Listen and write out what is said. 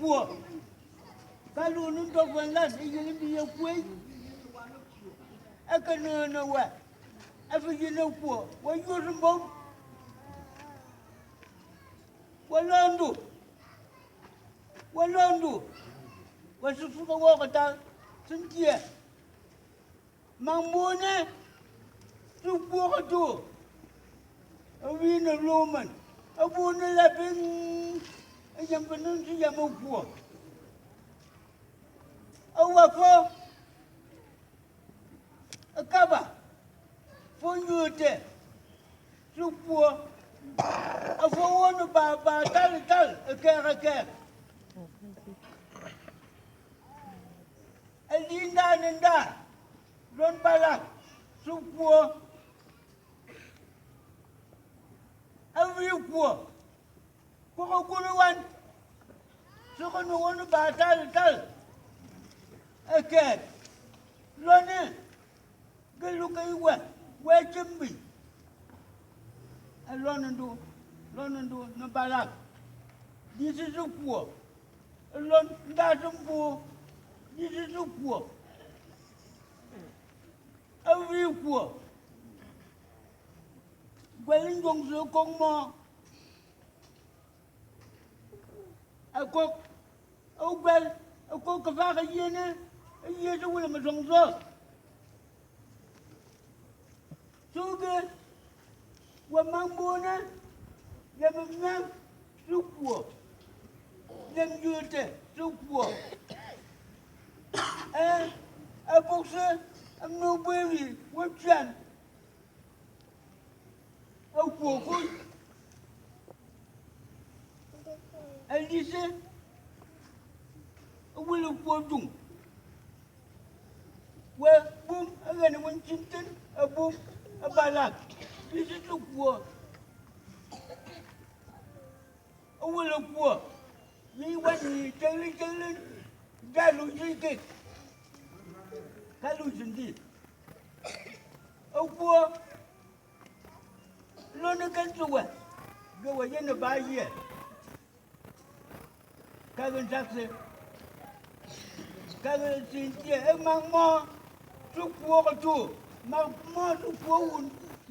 cua cái luôn nó cho vần lên đi như đi yêu quê cái nơi nào vậy phải gì đâu cua quay vô trong bóng Walando wasufuka wakata suntie mamone supuka tu awina loman abuna lapin ayam penun si yamu pu awafo akaba fonyute supua afawonu ba tal akera Elinda nenda ron balak supua awi pua ko kuluwan so no wonu ba tal ake lone gelu kai wa chimbi alonendu no balak disi supua lon nda sumbu disi supua awi pua Gwelin gong su kong mo akok au gwel akok ka fa ka yene yesu wala ma song so suge wa mambona ya mamang supo nem yute supo abokse am no baby wa chan au cuộc anh đi xe ông will cuộc dùng qua bum anh gần muốn chín tin ở bum ở bà lạc đi xe lúc cuộc ông will cuộc đi qua gì chơi lên ra lùi gì kì cái lùi gì ông cuộc lo nó cắn sụa cái vậy nó bao nhiêu cái bên sắc xe cái bên xin tiền em mang mò chúc vua cái chú mang mò chúc vua